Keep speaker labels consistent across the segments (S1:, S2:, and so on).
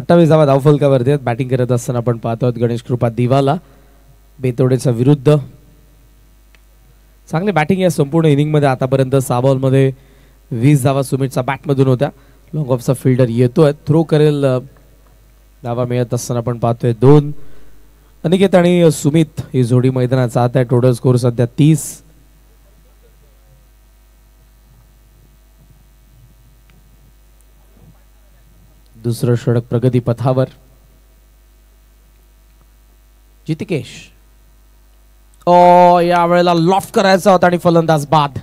S1: 28 धावफलकावरती आहेत. बॅटिंग करत असताना आपण पाहतोय गणेश कृपा दिवाला बेतोडेचा विरुद्ध. चांगली बॅटिंग या संपूर्ण इनिंग मध्ये आतापर्यंत 6 बॉल मध्ये 20 धावा सुमितचा बॅट मधून होत्या. लॉंग ऑफचा फिल्डर येतोय, थ्रो करेल, धावा मिळत असताना आपण पाहतोय 2. अनिकेत आणि सुमित ही जोडी मैदानाचा आत आहे. टोटल स्कोर सध्या 30. दुसरं षटक प्रगती पथावर. जितिकेश या वेळेला लॉफ्ट करायचा होता आणि फलंदाज बाद.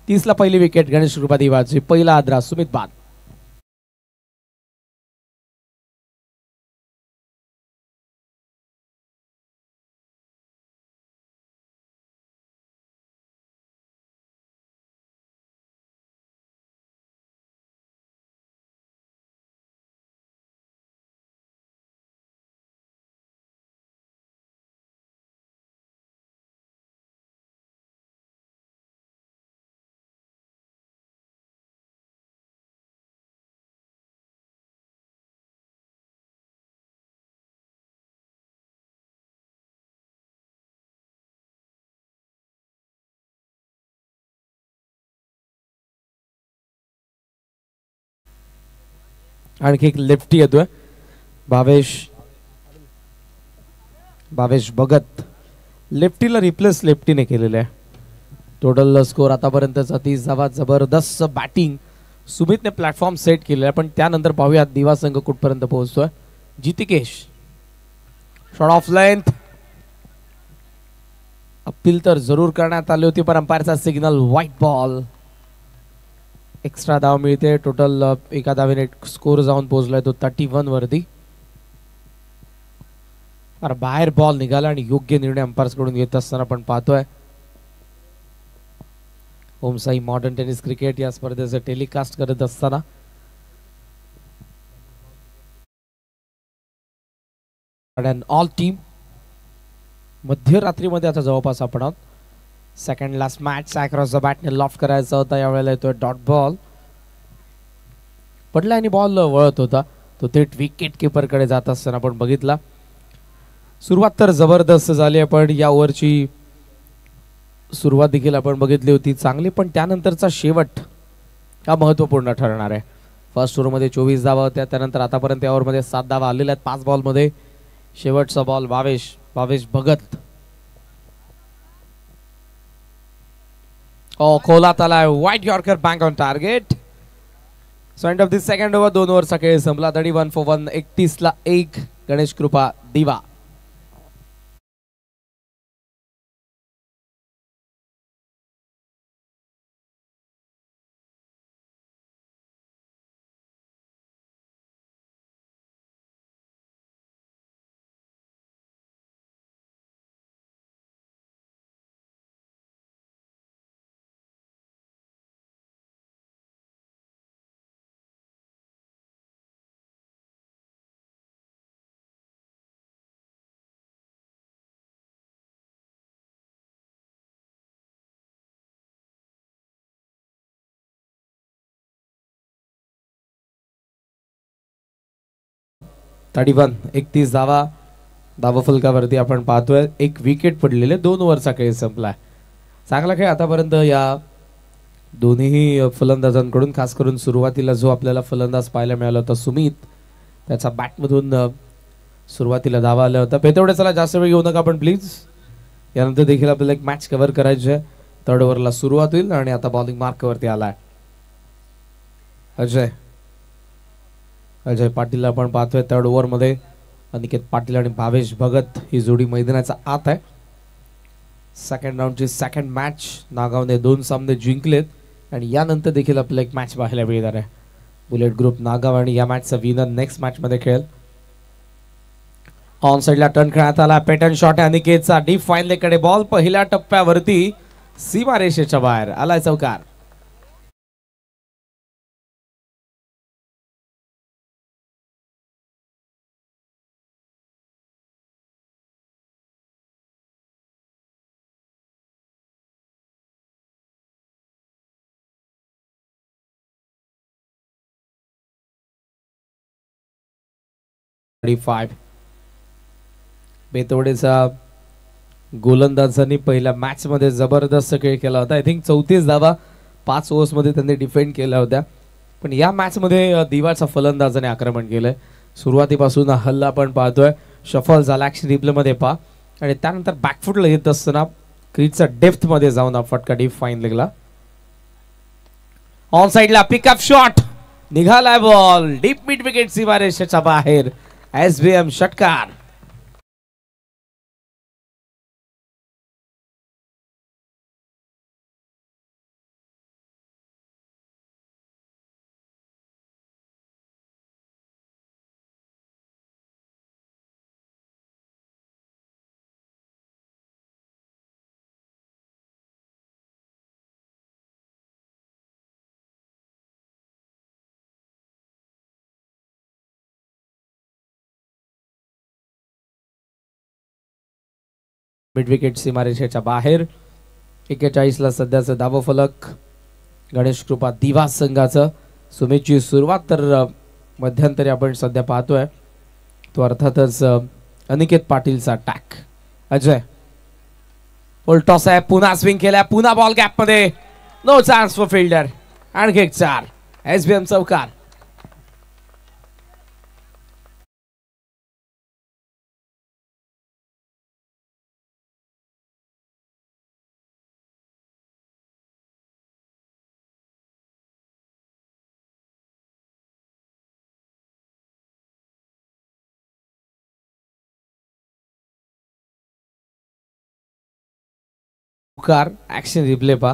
S1: 30 ला पहिली विकेट गणेश कृपा दिवाची. पहिला आद्रा सुमित बाद. आणखी एक लेफ्टी येतोय, भावेश भगत. लेफ्टीला रिप्लेस लेफ्टीने केलेले आहे. टोटल स्कोर आतापर्यंतचा 30 धावा. जबरदस्त बॅटिंग सुमितने प्लॅटफॉर्म सेट केलेला आहे, पण त्यानंतर पाहूयात दिवा संघ कुठपर्यंत पोहोचतोय. जितिकेश शॉट ऑफ लेंथ. अपील तर जरूर करण्यात आली होती, पण अंपायरचा सिग्नल व्हाईट बॉल. एक्स्ट्रा धाव मिळते. टोटल एका धावेने स्कोर जाऊन पोहोचलाय तो 31 वरती. बाहेर बॉल निघाला आणि योग्य निर्णय अंपायर्स कडून घेत असताना आपण पाहतोय. ओमसाई मॉडर्न टेनिस क्रिकेट या स्पर्धेचं टेलिकास्ट करत असताना ऑल टीम मध्यरात्रीमध्ये आता जवळपास आपण आहोत. Second last match across the बॅटने लॉफ्ट करायचा होता. यावेळेला येतोय डॉट बॉल. पडला आणि बॉल वळत होता, तो थेट विकेट किपर कडे जात असताना आपण बघितला. सुरुवात तर जबरदस्त झाली आहे, पण या ओव्हरची सुरुवात देखील आपण बघितली होती चांगली, पण त्यानंतरचा शेवट हा महत्वपूर्ण ठरणार आहे. फर्स्ट ओव्हरमध्ये 24 धावा होत्या, त्यानंतर आतापर्यंत या ओव्हरमध्ये 7 धावा आलेल्या आहेत 5 बॉलमध्ये. शेवटचा बॉल भावेश भगत. खोलात आलाय. White yorker bank on target. So end of the second over. 2 ओव्हरचा खेळ संपला. 31 for 1. 31 ला 1 गणेश कृपा दिवा. ताडीवन 31 धावा धावफलकावरती आपण पाहतोय. 1 विकेट पडलेले. 2 ओव्हरचा खेळ संपलाय. चांगला खेळ आतापर्यंत या दोन्ही फलंदाजांकडून. खास करून सुरुवातीला जो आपल्याला फलंदाज पाहायला मिळाला होता सुमित, त्याचा बॅटमधून सुरुवातीला धावा आल्या होत्या. पेतवडे चला जास्त वेळ घेऊ नका आपण प्लीज. यानंतर देखील आपल्याला एक मॅच कव्हर करायची आहे. 3rd ओव्हरला सुरुवात होईल आणि आता बॉलिंग मार्कवरती आलाय अजय पाटील आपण पाहतोय. 3rd ओव्हरमध्ये अनिकेत पाटील आणि भावेश भगत ही जोडी मैदानाचा आत आहे. सेकंड राऊंडची सेकंड मॅच. नागावने 2 सामने जिंकलेत आणि यानंतर देखील आपल्याला एक मॅच पाहायला मिळणार आहे. बुलेट ग्रुप नागाव आणि या मॅचचा विनर नेक्स्ट मॅच मध्ये खेळेल. ऑन साइडला टर्न खेळण्यात आला. पॅटर्न शॉट आहे अनिकेतचा. Deep फाईनलेकडे ball. पहिल्या टप्प्यावरती सीमारेषेच्या बाहेर आलाय चौकार. 35. बेतवडेचा गोलंदाजांनी पहिल्या मॅच मध्ये जबरदस्त खेळ केला होता. आय थिंक 34 धावा 5 ओव्हर्स मध्ये त्यांनी डिफेंड केल्या होत्या. पण या मॅच मध्ये दिवाचा फलंदाजाने आक्रमण केलंय. सुरुवातीपासून हल्ला आपण पाहतोय. शफल झाला ऍक्शन रिप्ले मध्ये पहा आणि त्यानंतर बॅकफुटला येत असताना क्रीजचा डेप्थ मध्ये जाऊन हा फटका डीप फाईन लागला. ऑन साइडला पिकअप शॉट निघालाय बॉल डीप मिड विकेट सीमारेषेच्या बाहेर. SBM षटकार. मिड विकेट सीमारेषेच्या बाहेर. 41 ला सध्याचं धावफलक गणेश कृपा दिवा संघाचं. सुमितची सुरुवात तर मध्यंतरी आपण सध्या पाहतोय तो अर्थातच अनिकेत पाटीलचा अटॅक. अजय फुल टॉस आहे. पुन्हा स्विंग केलाय. पुन्हा बॉल गॅप मध्ये. No chance for fielder. आणखी एक 4. SBM चौकार. ऍक्शन रिप्ले पा.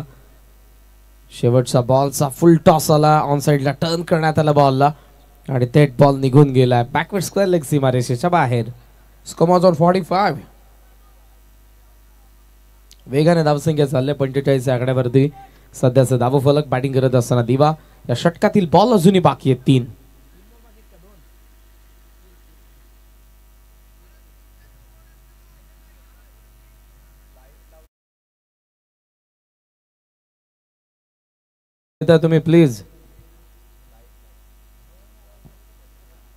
S1: शेवटचा बॉलचा फुल टॉस आला. ऑन साइडला टर्न करण्यात आला बॉलला आणि थेट बॉल निघून गेलाय बॅकवर्ड स्क्वेअर लेग सीमारेषेच्या बाहेर. Score on 45. वेगाने धावसंख्या चालले 45 या आकड्यावरती. सध्याचं धावफलक बॅटिंग करत असताना दिवा. या षटकातील बॉल अजूनही बाकी आहेत 3. तुम्ही please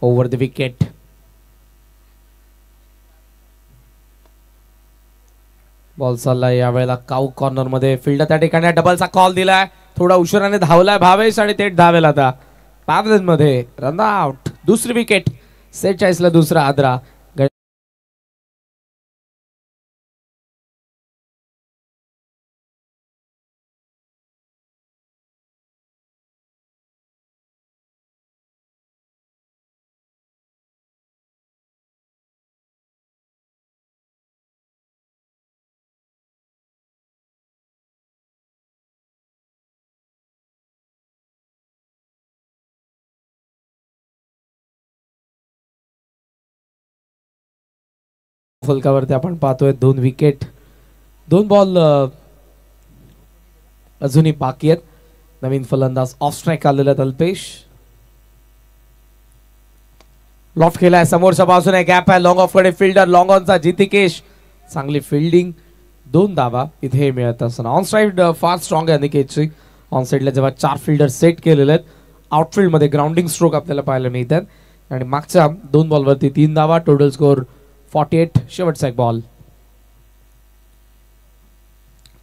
S1: over the wicket. Ball चाललाय यावेळेला काऊ कॉर्नर मध्ये. फिल्डर त्या ठिकाणी डबलचा कॉल दिलाय. थोडा उशिराने धावलाय भावेश आणि थेट धावेल आता पावलन मध्ये. Run out. दुसरी विकेट. 46 ला दुसरा आद्रा. फलकावरती आपण पाहतोय 2 विकेट. 2 बॉल अजूनही बाकी आहेत. नवीन फलंदाज ऑफ स्ट्राईक आलेला अल्पेश. लॉफ्ट केलाय समोरच्या बाजूने. गॅप आहे. लॉंग ऑफ कडे फिल्डर लॉंग ऑनचा जितिकेश. चांगली फिल्डिंग. 2 धावा इथे मिळत असताना ऑन साइड फार स्ट्रॉंग आहे अनिकेतची. ऑन साइडला जेव्हा 4 फिल्डर सेट केलेले आहेत. आउटफील्ड मध्ये ग्राउंडिंग स्ट्रोक आपल्याला पाहायला मिळतात आणि मागच्या 2 बॉलवरती 3 धावा. Total score 48. शेवटचा एक बॉल.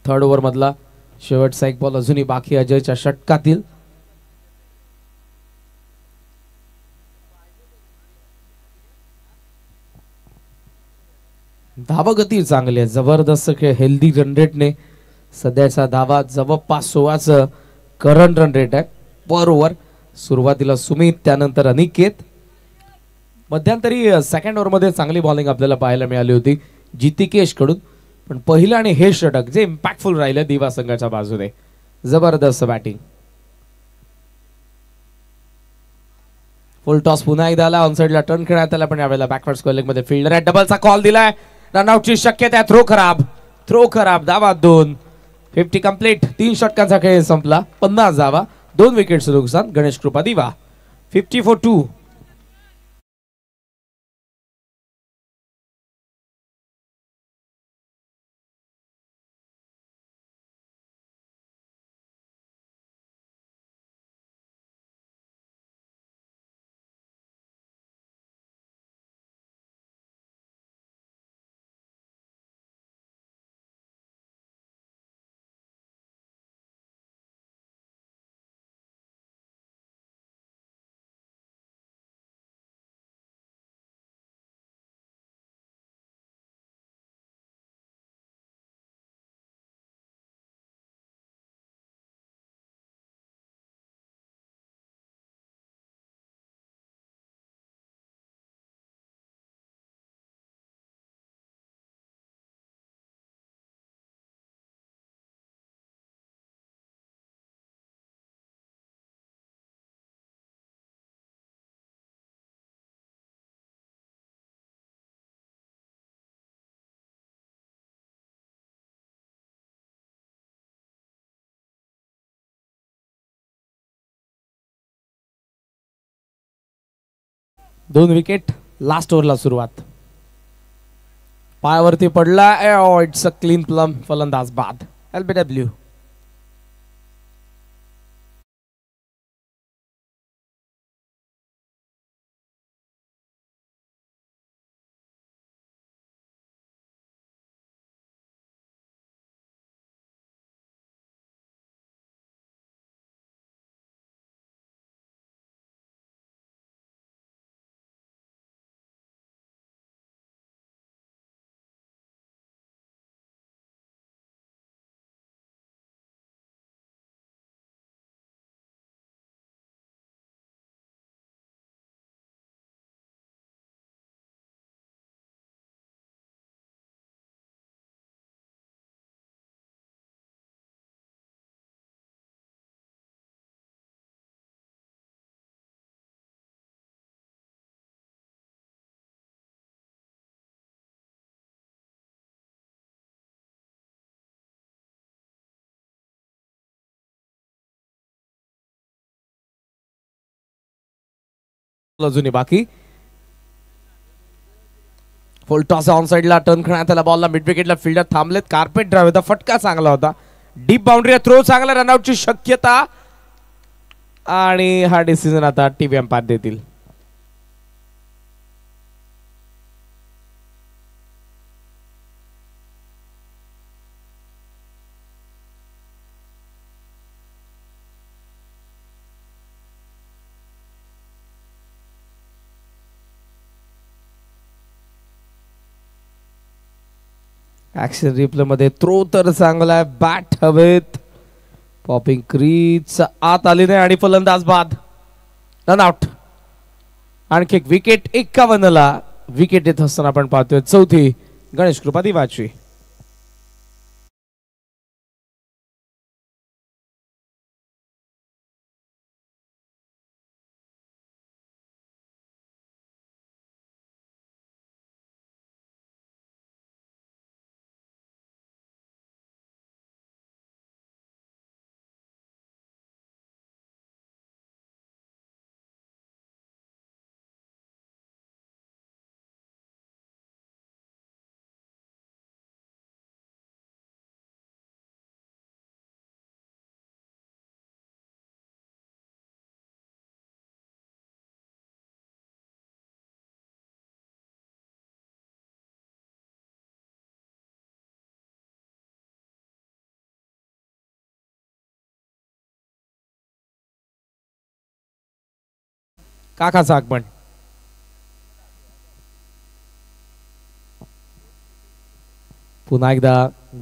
S1: थर्ड ओव्हर मधला शेवटचा एक बॉल अजूनही बाकी. अजयच्या षटकातील. धावा गती चांगली आहे. जबरदस्त खेळ. हेल्दी रन रेटने सध्याचा धावा जवळपास 16चं करंट रन रेट आहे पर ओव्हर. सुरुवातीला सुमित त्यानंतर अनिकेत. मध्यंतरी सेकंड ओव्हर मध्ये चांगली बॉलिंग आपल्याला पाहायला मिळाली होती जितिकेश कडून. पण पहिलं आणि हे षटक जे इम्पॅक्टफुल राहिलं दिवा संघाच्या बाजूने. जबरदस्त बॅटिंग. फुल टॉस पुन्हा एकदा आला. ऑन साइडला टर्न खेळण्यात आला पण यावेळेला बॅकवर्ड स्क्वेअर लेग मध्ये फिल्डर आहे. डबलचा कॉल दिलाय. रनआउटची शक्यता आहे. थ्रो खराब. धावा 2. 50 कंप्लीट. 3 षटकांचा खेळ संपला. 50 धावा 2 विकेटचं नुकसान. गणेश कृपा दिवा 50 for 2. 2 विकेट. लास्ट ओव्हरला सुरुवात. पायावरती पडला. It's a clean plum. फलंदाज बाद. LBW. अजूनही बाकी. फुल टॉस ऑन साइडला टर्न करण्यात आला बॉलला. मिड विकेटला फिल्डर थांबलेत. कार्पेट ड्राइव्ह होता. फटका चांगला होता. डीप बाउंड्री थ्रो चांगला. रनआउटची शक्यता आणि हा डिसिजन आता टीव्ही अंपायर देतील. ऍक्शन रिप्ले मध्ये थ्रो तर चांगला आहे. बॅट हवेत. पॉपिंग क्रीज आत आली नाही आणि फलंदाज बाद. रनआउट. आणखी एक विकेट. 51ला विकेट येत असताना आपण पाहतोय चौथी गणेश कृपा दिवाची. काकाचा आगमन. पुन्हा एकदा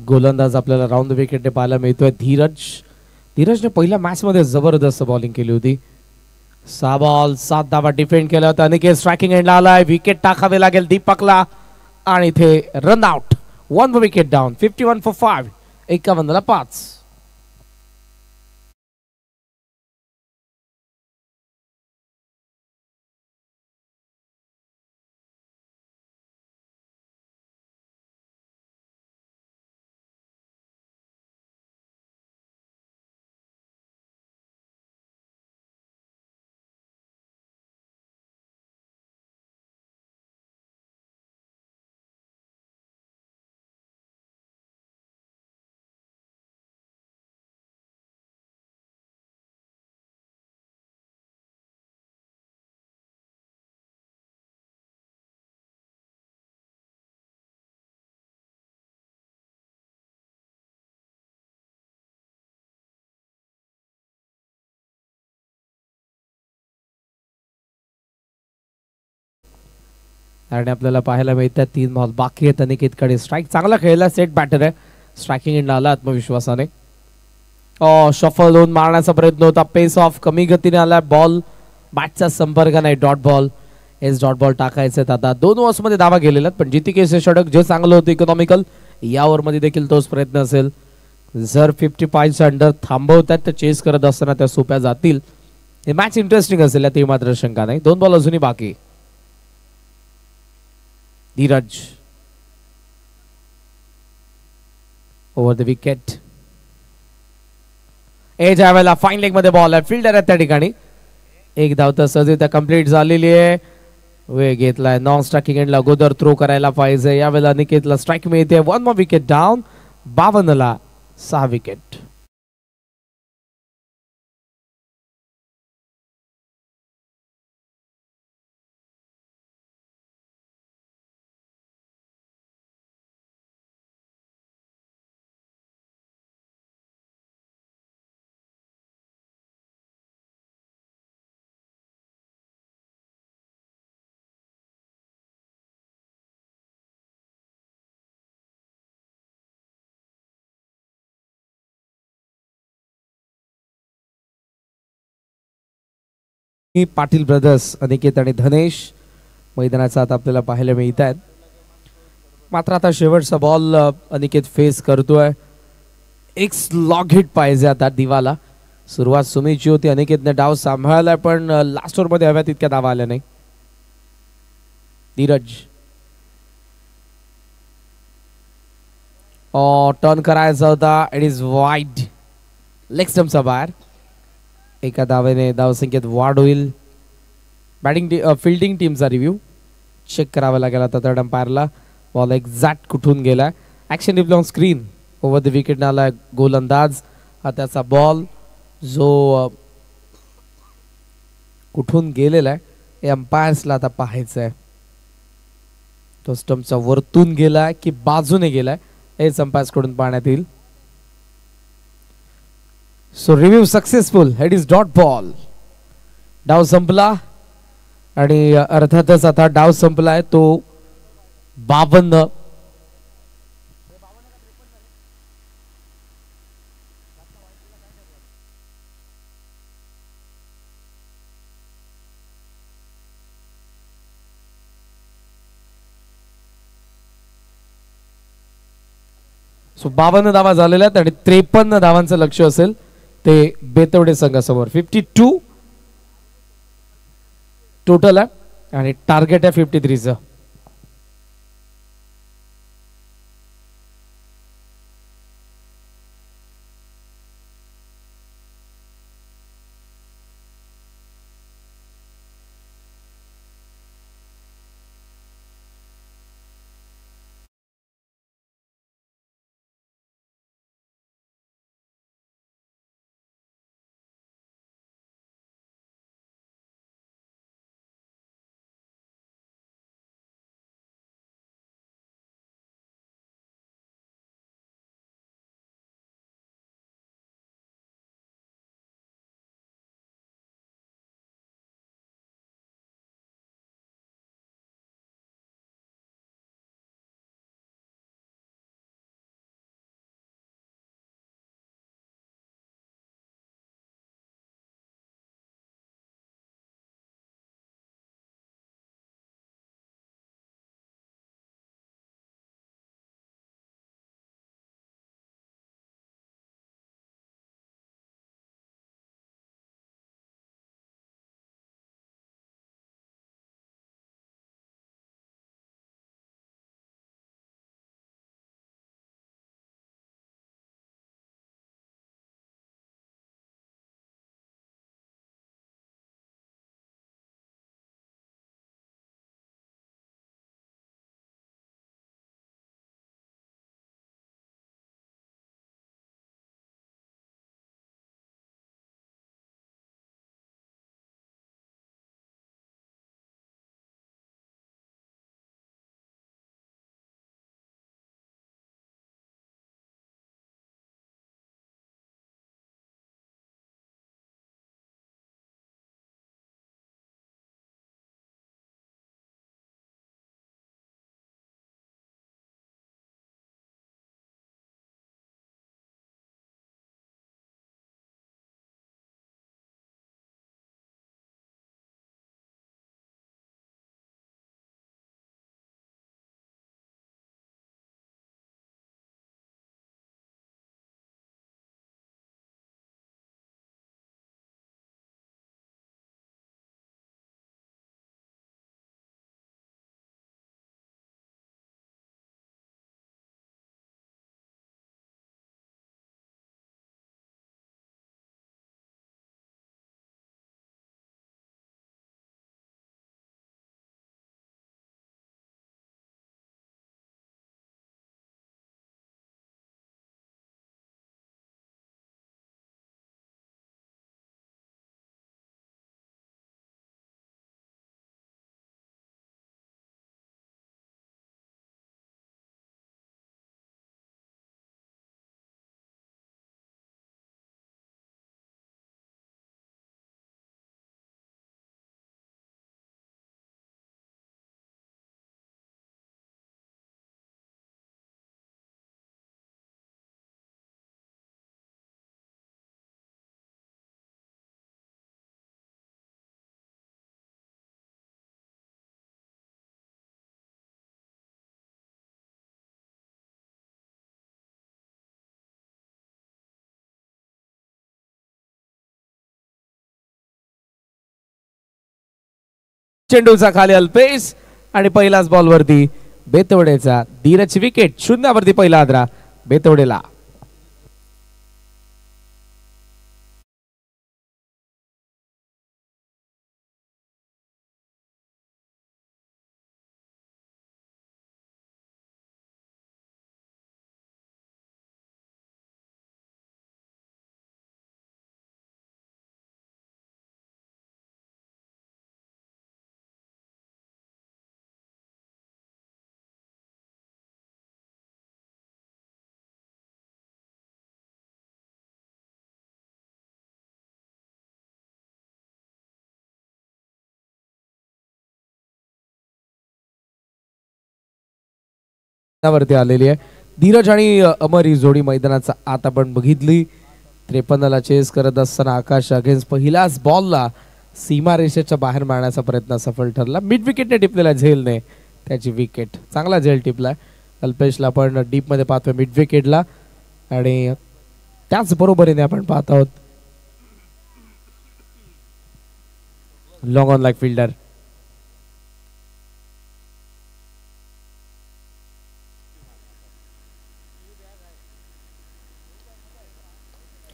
S1: गोलंदाज आपल्याला राऊंड विकेट पाहायला मिळतोय. धीरजने पहिल्या मॅच मध्ये जबरदस्त बॉलिंग केली होती. 6 बॉल 7 धावा डिफेंड केला होता. अनिकेत स्ट्रायकिंग एंडला आलाय. विकेट टाकावे लागेल दीपकला आणि इथे run out. 1 wicket down. 51 for 5. 51ला 5. आणि आपल्याला पाहायला मिळतात 3 बॉल बाकी आहेत. अनिकेतकडे स्ट्राईक चांगला खेळला. सेट बॅटर आहे. स्ट्रायकिंग एंड आला आत्मविश्वासाने. शफल होऊन मारण्याचा प्रयत्न होता. पेस ऑफ कमी गतीने आला. बॉल बॅटचा संपर्क नाही. Dot ball. डॉट बॉल टाकायचे. आता 2 ओव्हर्स मध्ये धावा गेलेला पण जितिकेचे षटक जे चांगलं होतं इकॉनॉमिकल या ओव्हर मध्ये देखील तोच प्रयत्न असेल. जर 55 अंडर थांबवतात तर चेस करत असताना त्या सोप्या जातील. हे मॅच इंटरेस्टिंग असेल यात मात्र शंका नाही. 2 बॉल अजूनही बाकी. Dheeraj over the wicket. ज्या वेळेला फाईन लेग मध्ये बॉल आहे. फिल्डर आहे त्या ठिकाणी. एक धाव तर सहज कंप्लीट झालेली आहे. वेळ घेतलाय. नॉन स्ट्रायकिंग एंडला अगोदर थ्रो करायला पाहिजे. यावेळेला अनिकेतला स्ट्राईक मिळते. 1 मोर विकेट डाऊन. 52ला 6 विकेट. पाटील ब्रदर्स अनिकेत आणि धनेश मैदानाचा आता आपल्याला पाहायला मिळत आहेत. मात्र आता शेवटचा बॉल अनिकेत फेस करतोय. एक स्लॉग हिट पाहिजे आता दिवाला. सुरुवात सुमीची होती. अनिकेतने डाव सांभाळलाय पण लास्ट ओव्हर मध्ये हव्या तितक्या धावा आल्या नाही. धीरज टर्न करायचा होता. It is wide. लेग स्टम्पचा बाहेर. एका धावेने धावसंख्येत वाढ होईल. बॅटिंग फिल्डिंग टीमचा रिव्ह्यू चेक करावा लागेल आता थर्ड अंपायरला. बॉल एक्झॅक्ट कुठून गेलाय. Action replay on screen. Over the wicket आलाय गोलंदाज. हा त्याचा बॉल जो कुठून गेलेला आहे हे अंपायर्सला आता पाहायचं आहे. तो स्टम्पच्या वरतून गेलाय की बाजूने गेलाय हेच अंपायर्स कडून पाहण्यात येईल. So review successful. Head is dot ball. डाव संपला आणि अर्थातच आता डाव संपलाय तो 52. सो 52 धावा झालेल्या आहेत आणि 53 धावांचं लक्ष असेल ते बेतवडे संघासमोर. 52 टोटल आहे आणि टार्गेट आहे 53चं. चेंडूचा खाली अल्पेश आणि पहिलाच बॉलवरती बेतवडेचा धीरजची विकेट. शून्यावरती पहिला आदरा बेतवडेला. वरती आलेली आहे. धीरज आणि अमर ही जोडी मैदानाचा आत आपण बघितली. 53ला चेस करत असताना आकाश अगेन्स्ट पहिल्याच बॉलला सीमा रेषेच्या बाहेर मारण्याचा प्रयत्न सफल ठरला. मिड विकेटने टिपलेला झेलने त्याची विकेट. चांगला झेल टिपलाय. अल्पेशला आपण डीप मध्ये पाहतोय मिड विकेटला आणि त्याच बरोबरीने आपण पाहत आहोत लॉंग ऑन लाईक फिल्डर.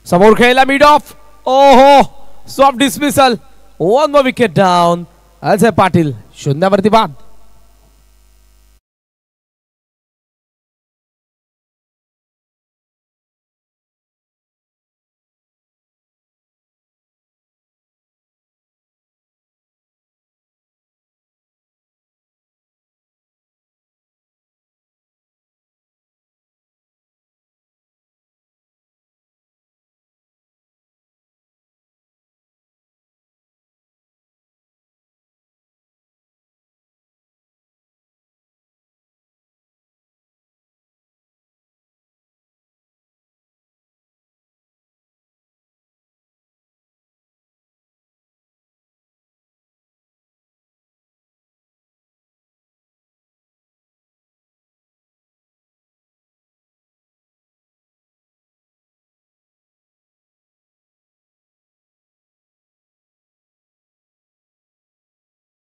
S1: समोर खेळला मिड ऑफ. ओहो soft dismissal. One more wicket down. Ajay Patil शून्यावरती बाद.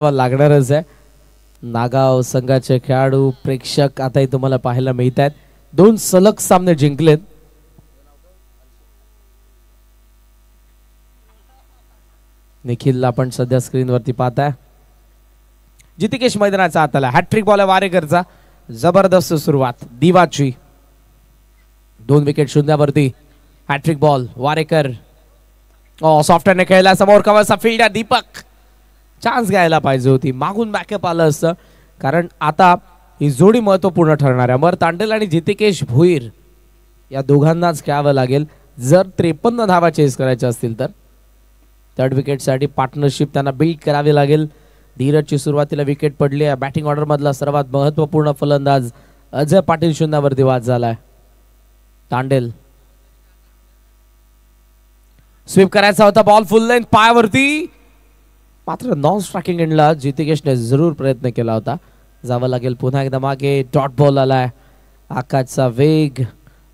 S1: लागणारच आहे. नागाव संघाचे खेळाडू प्रेक्षक आताही तुम्हाला पाहायला मिळत आहेत. 2 सलग सामने जिंकलेत. निखिल आपण सध्या स्क्रीनवरती पाहताय. जितिकेश मैदानाचा आत आला. हॅट्रिक बॉल आहे वारेकरचा. जबरदस्त सुरुवात दिवाची. 2 विकेट शून्यावरती. Hattrick ball Warekar. सॉफ्टने खेळला. समोर कवरचा फील्डर दीपक. चान्स घ्यायला पाहिजे होती. मागून बॅकअप आलं असतं कारण आता ही जोडी महत्वपूर्ण ठरणार आहे. अमर तांडेल आणि जितिकेश भोईर या दोघांनाच खेळावं लागेल जर 53 धावा चेस करायच्या असतील तर. थर्ड विकेटसाठी पार्टनरशिप त्यांना बिल्ड करावी लागेल. धीरजची सुरुवातीला विकेट पडली आहे. बॅटिंग ऑर्डर मधला सर्वात महत्वपूर्ण फलंदाज अजय पाटील शून्यावरती बाद झालाय. तांडेल स्वीप करायचा होता. बॉल फुल लेंथ पायावरती. मात्र नॉन स्ट्रायकिंग एंडला जितिकेशने जरूर प्रयत्न केला होता. जावं लागेल पुन्हा एकदा मागे. डॉट बॉल आलाय. आकाशचा वेग.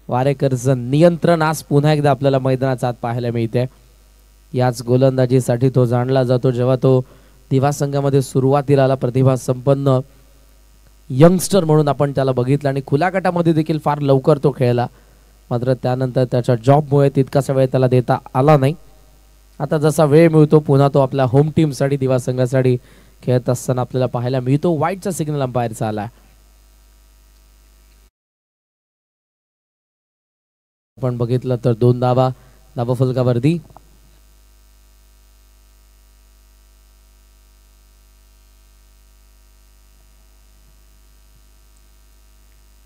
S1: वारेकरचं नियंत्रण आज पुन्हा एकदा आपल्याला मैदानाचा आत पाहायला मिळते. याच गोलंदाजीसाठी तो जाणला जातो. जेव्हा तो दिवा संघामध्ये सुरुवातीला आला प्रतिभा संपन्न यंगस्टर म्हणून आपण त्याला बघितलं आणि खुल्या गटामध्ये देखील फार लवकर तो खेळला. मात्र त्यानंतर त्याच्या जॉबमुळे तितकासा वेळ त्याला देता आला नाही. आता जसा वेळ मिळतो पुन्हा तो आपल्या होम टीमसाठी दिवा संघासाठी खेळत असताना आपल्याला पाहायला मिळतो. वाईटचा सिग्नल अंपायरचा आला. आपण बघितलं तर 2 धावा फलकावरती.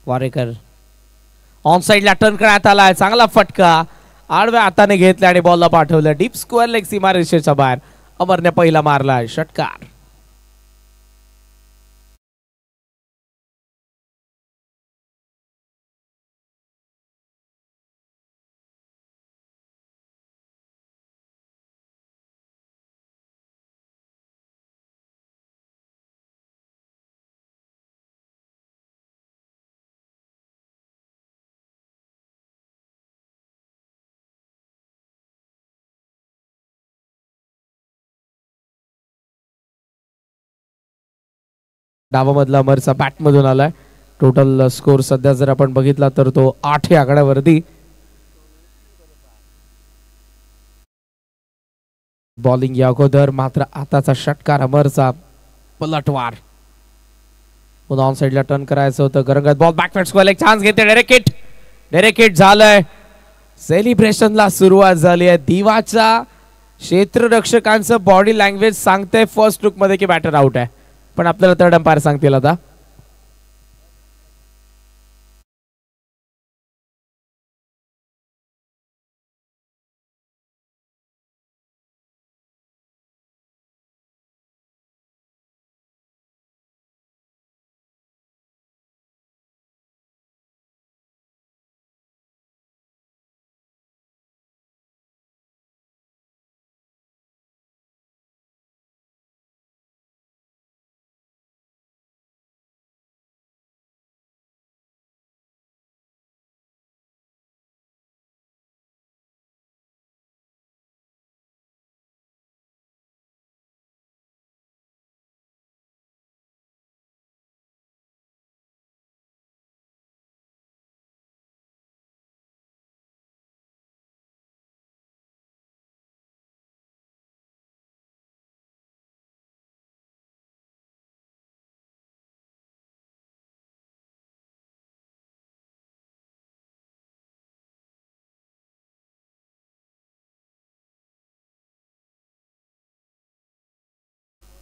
S1: वारेकर ऑन साइडला टर्न करण्यात आलाय. चांगला फटका आडव्या हाताने घेतला आणि बॉलला पाठवलं डीप स्क्वेअर लेग सीमा रेषेच्या बाहेर. अमरने पहिला मारलाय षटकार. डावामधला अमरचा बॅटमधून आलाय. टोटल स्कोर सध्या जर आपण बघितला तर तो 8 या आकड्यावरती. बॉलिंग या अगोदर मात्र आताचा षटकार अमरचा पलटवार. पुन्हा ऑन साइडला टर्न करायचं होतं. गरंगात बॉल बॅकवर्ड स्क्वेअर एक चान्स घेते. डायरेक्ट हिट झालंय. सेलिब्रेशनला सुरुवात झाली आहे. दिवाच्या क्षेत्ररक्षकांचं बॉडी लँग्वेज सांगतंय फर्स्ट लुक मध्ये की बॅटर आउट आहे, पण आपल्याला थर्ड अंपायर सांगतील आता.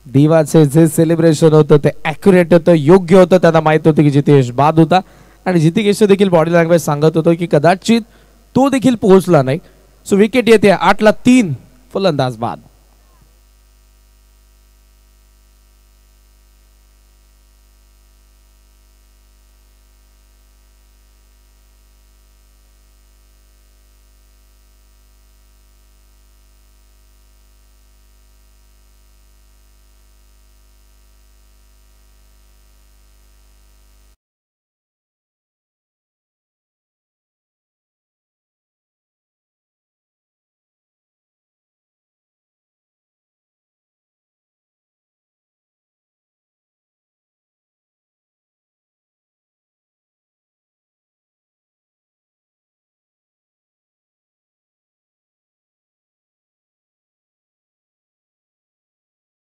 S1: दिवाचे जे सेलिब्रेशन होतं ते ॲक्युरेट होतं, योग्य होतं. त्यांना माहित होतं की जितेश बाद होता आणि जितेश देखील बॉडी लँग्वेज सांगत होतो की कदाचित तो देखील पोहोचला नाही. सो विकेट येते 8-3, फलंदाज बाद.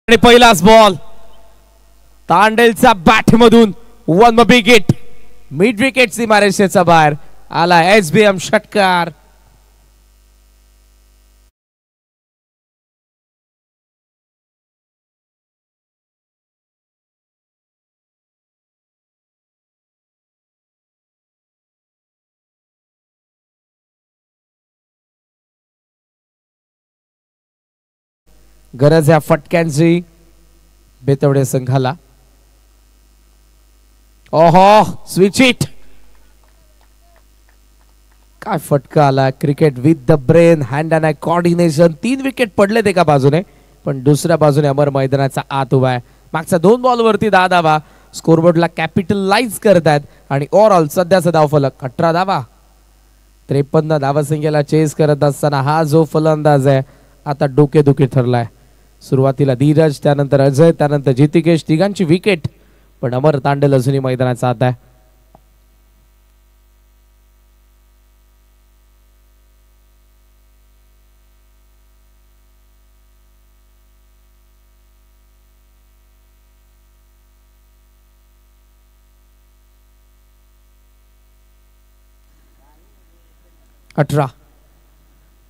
S1: आणि पहिलाच बॉल तांडेलचा बॅट मधून वन विकेट. मिड विकेट सीमारेषेचा बाहेर आला SBM षटकार. गरज या फटक्यांची बेतवडे संघाला. ओहो, स्विच हिट. काय फटका आला. Cricket with the brain, hand and I coordination. 3 wicket पडलेत एका बाजूने, पण दुसऱ्या बाजूने अमर मैदानाचा आत उभा आहे. मागच्या 2 बॉलवरती 10 धावा स्कोरबोर्डला कॅपिटलाइज करतायत आणि ओव्हरऑल सध्याचा धावफलक 18 धावा. 53 धावसंख्येला चेस करत असताना हा जो फलंदाज आहे आता डोकेदुखी ठरलाय. सुरुवातीला धीरज, त्यानंतर अजय, त्यानंतर जितिकेश, तिघांची विकेट, पण अमर तांडेल अजूनही मैदानाचा आत आहे. अठरा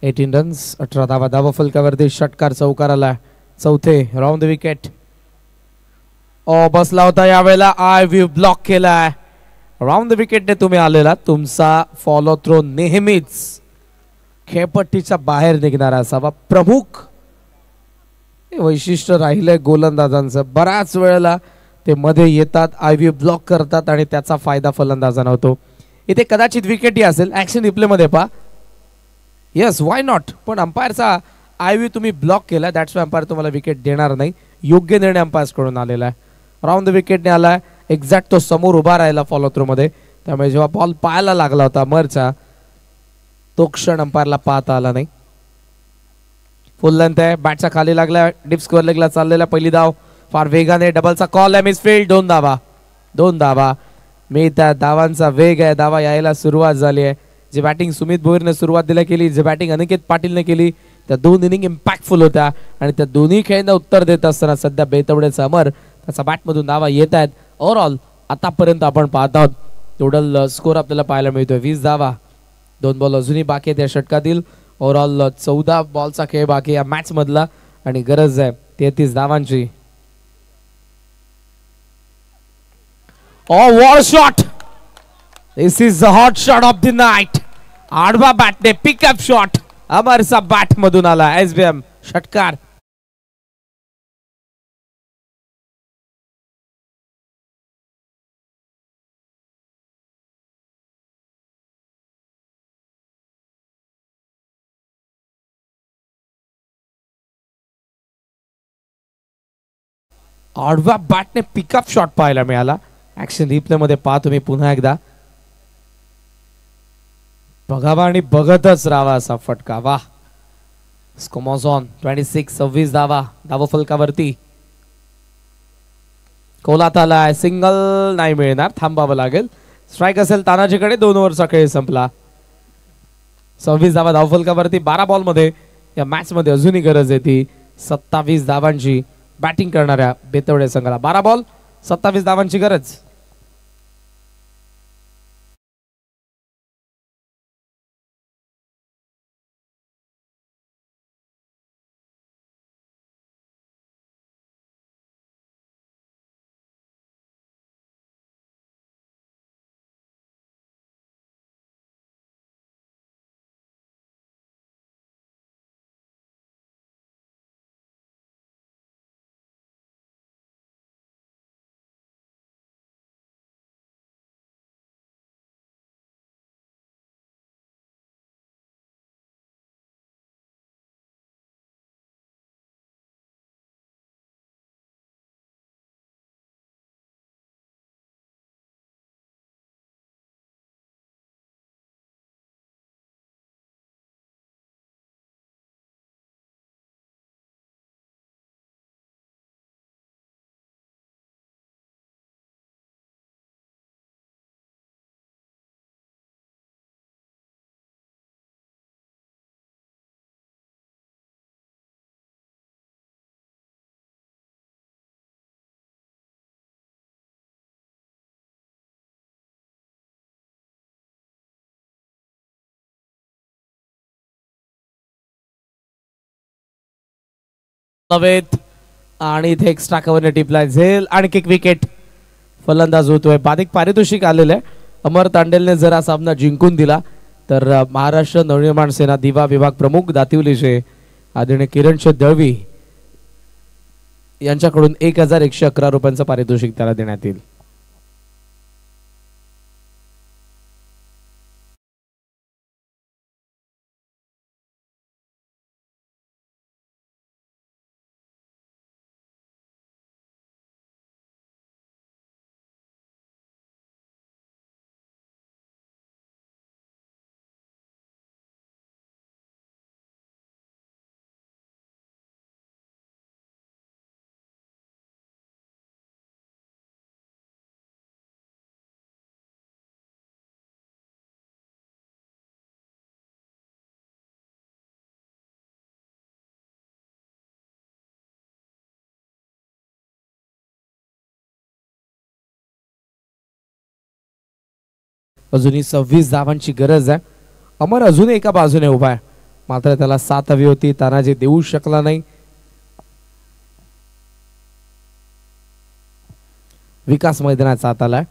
S1: 18 रन्स, 18 धावा. धावफलकावरती षटकार चौकार आला. चौथे राऊंड द विकेट. बसला होता यावेळेला. आय व्ह्यू ब्लॉक केलाय. राऊंड द विकेटने तुम्ही आलेला. तुमचा फॉलो थ्रो नेहमीच खेळपट्टीच्या बाहेर निघणारा असावा. प्रमुख वैशिष्ट्य राहिलंय गोलंदाजांचं. बऱ्याच वेळेला ते मध्ये येतात, आय व्ह्यू ब्लॉक करतात आणि त्याचा फायदा फलंदाजांना होतो. इथे कदाचित विकेटही असेल. ऍक्शन रिप्ले मध्ये पहा. Yes, why not. पण अंपायरचा आय व्ह्यू तुम्ही ब्लॉक केला, दॅट्स वाय अंपायर तुम्हाला विकेट देणार नाही. योग्य निर्णय अंपायर्स कडून आलेला आहे. राऊंड द विकेटने आलाय. एक्झॅक्ट तो समोर उभा राहिला फॉलो थ्रू मध्ये, त्यामुळे जेव्हा बॉल पायाला लागला होता अमरचा, तो क्षण अंपायरला पाहता आला नाही. फुल लेंथ आहे. बॅटच्या खाली लागला. डीप स्क्वेअर लेगला चाललेला पहिली धाव फार वेगाने डबलचा कॉल आहे, मिसफील्ड. 2 धावा. मी त्या धावांचा वेग आहे, धावा यायला सुरुवात झाली आहे. जी बॅटिंग सुमित भोईरने सुरुवातीला केली, जी बॅटिंग अनिकेत पाटीलने केली, त्या 2 इनिंग इम्पॅक्टफुल होत्या आणि त्या दोन्ही खेळांना उत्तर देत असताना सध्या बेतवडेचा अमर त्याचा बॅटमधून धावा येत आहेत. ओव्हरऑल आतापर्यंत आपण पाहत आहोत टोटल स्कोर आपल्याला पाहायला मिळतोय 20 धावा. 2 बॉल अजूनही बाकी आहेत या षटकातील. ओव्हरऑल 14 बॉलचा खेळ बाकी या मॅच मधला आणि गरज आहे 33 धावांची. Oh, what a shot! This is the hot shot of the night. आडवा बॅटने पिकअप शॉट अमरचा बॅट मधून आला. SBM षटकार. आडव्या बॅटने पिकअप शॉट पाहायला मिळाला. ऍक्शन रिप्ले मध्ये पहा तुम्ही पुन्हा एकदा. बघावा आणि बघतच राहावा असा फटका. वाह. स्कोमॉझॉन 26 धावा धाव फलकावरती. कोलात आलाय, सिंगल नाही मिळणार, थांबावं लागेल. स्ट्राईक असेल तानाजीकडे. 2 ओव्हरचा खेळ संपला. 26 धावा धाव फलकावरती. 12 बॉल मध्ये या मॅच मध्ये अजूनही गरज आहे ती 27 धावांची बॅटिंग करणाऱ्या बेतवडे संघाला. 12 बॉल 27 धावांची गरज. आणि इथे एक्स्ट्रा कव्हरने टिपलाय झेल आणि किक विकेट. फलंदाज होतोय. बाधिक पारितोषिक आलेलं आहे. अमर तांडेलने जर हा सामना जिंकून दिला तर महाराष्ट्र नवनिर्माण सेना दिवा विभाग प्रमुख दातिवलीचे आदरणीय किरणशेठ दळवी यांच्याकडून 1111 रुपयांचं पारितोषिक त्याला देण्यात येईल. अजूनही 26 धावांची गरज आहे. अमर अजूनही एका बाजूने उभा आहे, मात्र त्याला 7 हवी होती. तानाजी देऊ शकला नाही. विकास मैदानात साथ आलाय.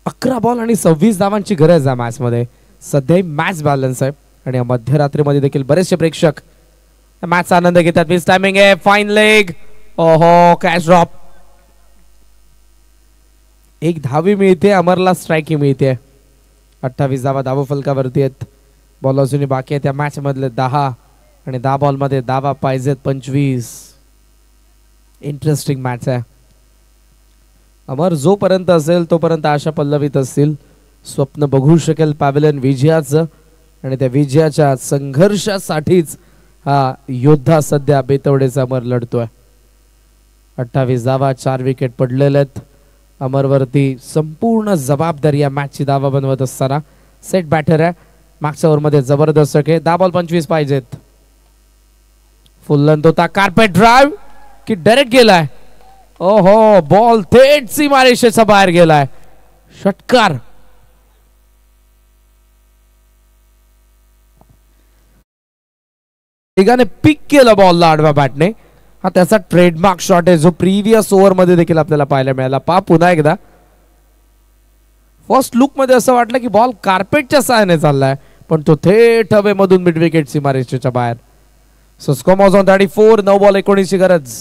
S1: 11 बॉल आणि 26 धावांची गरज आहे मॅच मध्ये. सध्या मॅच बॅलन्स आहे आणि मध्यरात्रीमध्ये देखील बरेचसे प्रेक्षक मॅचचा आनंद घेतात. मिस टायमिंग आहे. Fine leg. ओहो, कॅच ड्रॉप. 1 धावी मिळते. अमरला स्ट्राईक मिळते. 28 धावा धाव फलकावरती आहेत. बॉल अजूनही बाकी आहेत. त्या मॅच मधले 10 आणि 10 बॉल मध्ये धावा पाहिजेत 25. इंटरेस्टिंग मॅच आहे. अमर जोपर्यंत असेल तोपर्यंत आशा पल्लवीत असतील. स्वप्न बघू शकेल पॅव्हिलियन विजयाचं आणि त्या विजयाच्या संघर्षासाठीच हा योद्धा सध्या बेतवडेचा अमर लढतोय. 28 धावा, 4 विकेट पडलेले आहेत. अमरवरती संपूर्ण जबाबदारी या मॅचची धावा बनवत असताना. सेट बॅटर आहे, मागच्या ओव्हरमध्ये जबरदस्त आहे. 10 बॉल 25 पाहिजेत. फुल लेंथ होता, कार्पेट ड्राइव्ह की डायरेक्ट गेलाय. ओहो, बॉल थेट सीमारेषेच्या बाहेर गेलाय. षटकार. वेगाने पिक केलं बॉलला आडव्या बॅटने. हा त्याचा ट्रेडमार्क शॉट आहे जो प्रीवियस ओव्हर मध्ये देखील आपल्याला पाहायला मिळाला. पुन्हा एकदा फर्स्ट लुक मध्ये असं वाटलं की बॉल कार्पेटच्या सहाय्याने चाललाय, पण तो थेट हवेमधून मिड विकेट सीमारेषेच्या बाहेर. So score was on 34. 9 ball 19 ची गरज.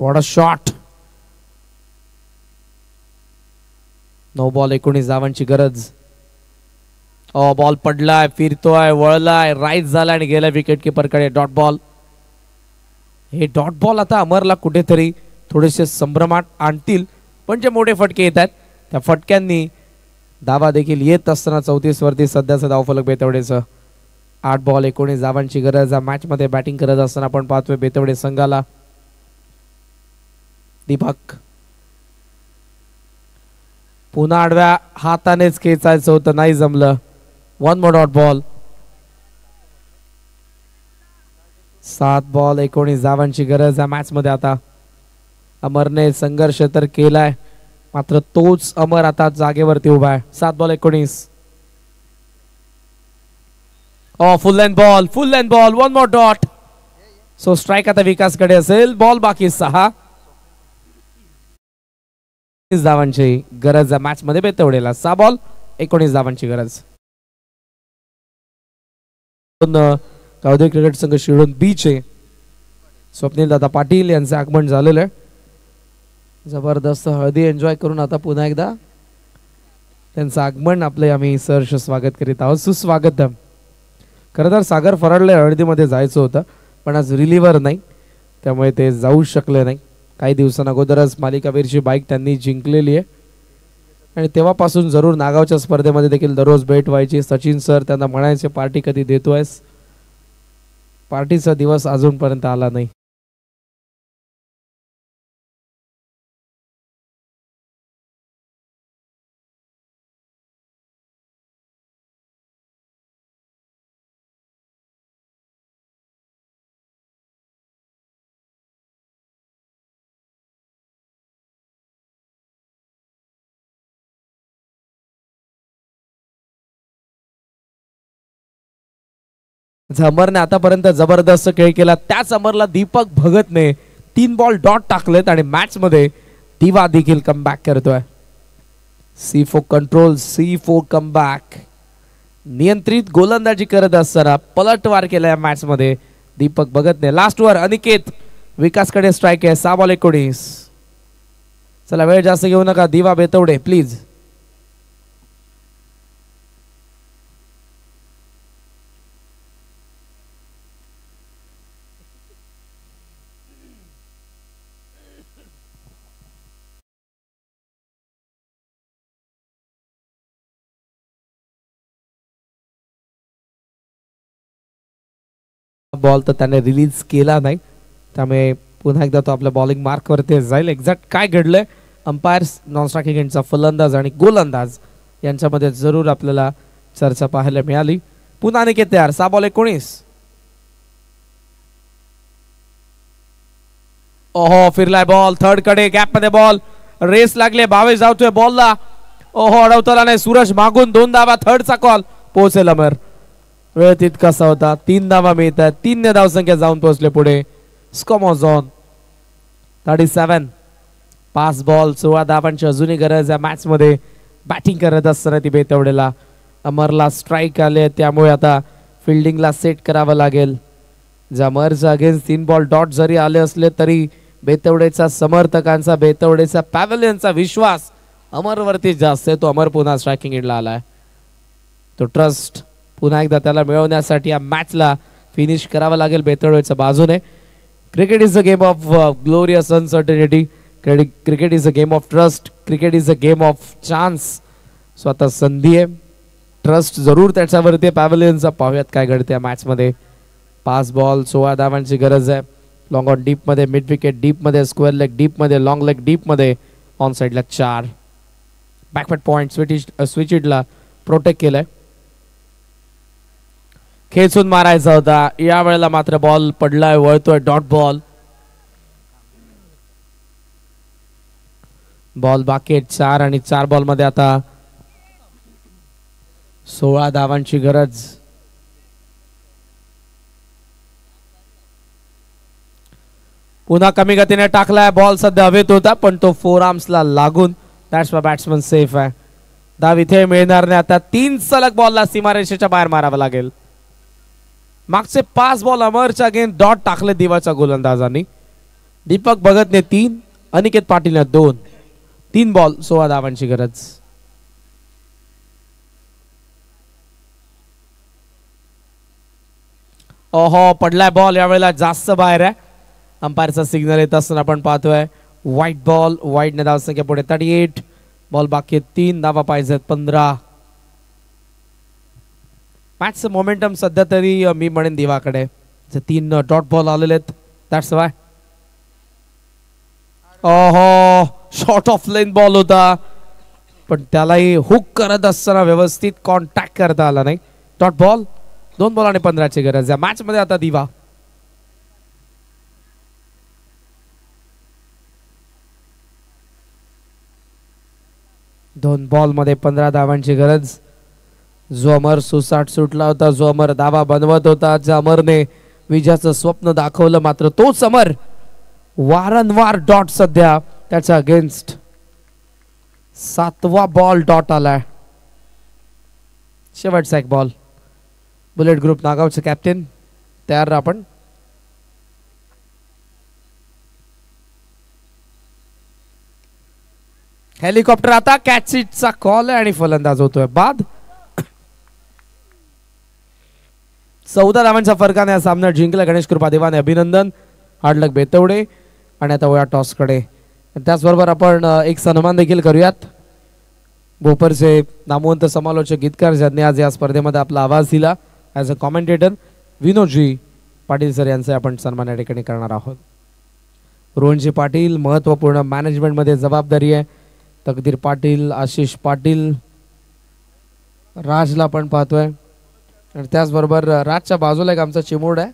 S1: What a shot. 9 बॉल 19 धावांची गरज. बॉल पडलाय, फिरतोय, वळलाय, राईट झाला आणि गेला विकेट किपर कडे. Dot ball. हे डॉट बॉल आता अमरला कुठेतरी थोडेसे संभ्रमात आणतील, पण जे मोठे फटके येत आहेत त्या फटक्यांनी धावा देखील येत असताना 34 वरती सध्याचं धावफलक बेतवडेचं. 8 बॉल 19 धावांची गरज. या मॅच मध्ये बॅटिंग करत असताना आपण पाहतोय बेतवडे संघाला. दीपक पुन्हा आडव्या हातानेच खेचायचं होतं, नाही जमलं. 1 मोर डॉट बॉल. 7 बॉल 19 धावांची गरज. या मॅच मध्ये आता अमरने संघर्ष तर केलाय, मात्र तोच अमर आता जागेवरती उभा आहे. 7 बॉल 19. फुल लेंथ बॉल, फुल लेंथ बॉल. 1 मोर डॉट. सो स्ट्राइक आता विकासकडे असेल. बॉल बाकी 6 धावांची गरज. मॅच मध्ये बेतवडेला 6 बॉल 19 धावांची गरज. गावदेवी क्रिकेट संघ शिरोड बीचे स्वप्नील दादा पाटील यांचे आगमन झालेलं आहे. जबरदस्त हळदी एन्जॉय करून आता पुन्हा एकदा त्यांचं आगमन आपले आम्ही सहर्ष स्वागत करीत आहोत. सुस्वागत. खरं तर सागर फराडला हळदीमध्ये जायचं होतं, पण आज रिलीव्हर नाही, त्यामुळे ते जाऊ शकले नाही. काही दिवसांअगोदरच मालिकावीरची बाईक त्यांनी जिंकलेली आहे आणि तेव्हापासून जरूर नागावच्या स्पर्धेमध्ये देखील दररोज भेट व्हायची. सचिन सर त्यांना म्हणायचे, पार्टी कधी देतोयस. पार्टीचा दिवस अजूनपर्यंत आला नाही. अमरने आतापर्यंत जबरदस्त खेळ केला. त्याच अमरला दीपक भगतने 3 बॉल डॉट टाकलेत आणि मॅच मध्ये दिवा देखील कमबॅक करतोय. C4 control, C4 comeback. नियंत्रित गोलंदाजी करत असताना पलटवार केला या मॅच मध्ये दीपक भगतने. लास्ट ओव्हर अनिकेत विकासकडे स्ट्राइक आहे. 6 बॉल 19. चला वेळ जास्त घेऊ नका. दिवा बेतवडे प्लीज. बॉल तर त्याने रिलीज केला नाही, त्यामुळे पुन्हा एकदा तो आपल्या बॉलिंग मार्क वरती जाईल. एक्झॅक्ट काय घडलंय अंपायर्स, नॉन स्ट्रायकिंग एंडचा फलंदाज आणि गोलंदाज यांच्यामध्ये जरूर आपल्याला चर्चा पाहायला मिळाली. पुन्हा अनिकेत तयार. 6 बॉल 19. फिरलाय बॉल थर्ड कडे. गॅप मध्ये बॉल. रेस लागले. 22 धावतोय बॉलला. अडवताला नाही. सूरज मागून 2 धावा. थर्डचा कॉल. पोहोचेल अमर. वेळ तितकासा होता. 3 धावा मिळतात. 3 धावसंख्या जाऊन पोहोचले पुढे. Score was on 37. 5 बॉल 16 धावांची अजूनही गरज. या मॅच मध्ये बॅटिंग करत असताना ती बेतवडेला. अमरला स्ट्राइक आले, त्यामुळे आता फिल्डिंगला सेट करावं लागेल. अमरच्या अगेन्स्ट 3 बॉल डॉट जरी आले असले तरी बेतवडेचा समर्थकांचा, बेतवडेचा पॅव्हलियनचा विश्वास अमरवरती जास्त आहे. तो अमर पुन्हा स्ट्रायकिंग एंडला आलाय. तो ट्रस्ट पुन्हा एकदा त्याला मिळवण्यासाठी या मॅचला फिनिश करावा लागेल बेतवडेच्या बाजूने. Cricket is a game of glorious uncertainty. Cricket is a game of trust. Cricket is a game of chance. So आता संधी आहे. ट्रस्ट जरूर त्याच्यावरती पॅव्हलियनचा. पाहूयात काय घडते या मॅच मध्ये. 5 बॉल 16 धावांची गरज आहे. लॉंग ऑन डीप मध्ये, मिड विकेट डीप मध्ये, स्क्वेअर लेग डीप मध्ये, लॉंग लेग डीप मध्ये, ऑन साइडला 4. बॅकफुट पॉइंट स्विचिडला प्रोटेक्ट केलंय. खेचून मारायचा होता, या वेळेला मात्र बॉल पडलाय, वळतोय, डॉट बॉल. बॉल बाकी आहेत 4 आणि 4 बॉल मध्ये आता 16 धावांची गरज. पुन्हा कमी गतीने टाकलाय बॉल, सध्या हवेत होता पण तो 4 आर्म्सला लागून दॅट्स व्हाय बॅट्समन सेफ आहे. धाव इथे मिळणार नाही. आता 3 सलग बॉलला सीमारेषेच्या बाहेर मारावं लागेल. मागचे 5 बॉल अमरच्या अगेन डॉट टाकले दिवाच्या गोलंदाजांनी. दीपक भगतने 3, अनिकेत पाटीलने 2. 3 बॉल 16 धावांची गरज. ओहो, पडलाय बॉल, यावेळेला जास्त बाहेर आहे. अंपायरचा सिग्नल येत असताना आपण पाहतोय व्हाईट बॉल. व्हाईटने धावसंख्या पुढे 38. बॉल बाकी 3 धावा पाहिजेत 15. मॅचचं मोमेंटम सध्या तरी मी म्हणेन दिवाकडे. 3 डॉट बॉल आलेले आहेत, दॅट्स वाय. ओहो, शॉर्ट ऑफ लेन बॉल होता पण त्यालाही हुक करत असताना व्यवस्थित कॉन्टॅक्ट करता आला नाही. Dot ball. 2 बॉल आणि 15ची गरज आहे मॅच मध्ये. आता दिवा 2 बॉल मध्ये 15 धावांची गरज. जो अमर सुसाट सुटला होता, जो अमर धावा बनवत होता, ज्या अमरने विजयाचं स्वप्न दाखवलं, मात्र तोच अमर वारंवार डॉट सध्या त्याच्या अगेन्स्ट. 7वा बॉल डॉट आलाय. शेवटचा एक बॉल. बुलेट ग्रुप नागावचे कॅप्टन तयार. आपण हेलिकॉप्टर. आता कॅच चा कॉल आहे आणि फलंदाज होतोय बाद. 14 धावांच्या फरकाने या सामन्यात जिंकला गणेश कृपा देवाने. अभिनंदन. हार्डलक बेतवडे. आणि आता वया टॉस कडे. त्याचबरोबर आपण एक सन्मान देखील करूयात. भोपरचे नामवंत समालोचक गीतकार ज्यांनी आज या स्पर्धेमध्ये आपला आवाज दिला ॲज अ कॉमेंटेटर, विनोदजी पाटील सर यांचा आपण सन्मान या ठिकाणी करणार आहोत. रोहनजी पाटील महत्वपूर्ण मॅनेजमेंट मध्ये जबाबदारी आहे. तकदीर पाटील, आशिष पाटील, राजला पण पाहतोय. आणि त्याचबरोबर राजच्या बाजूला एक आमचा चिमूड आहे,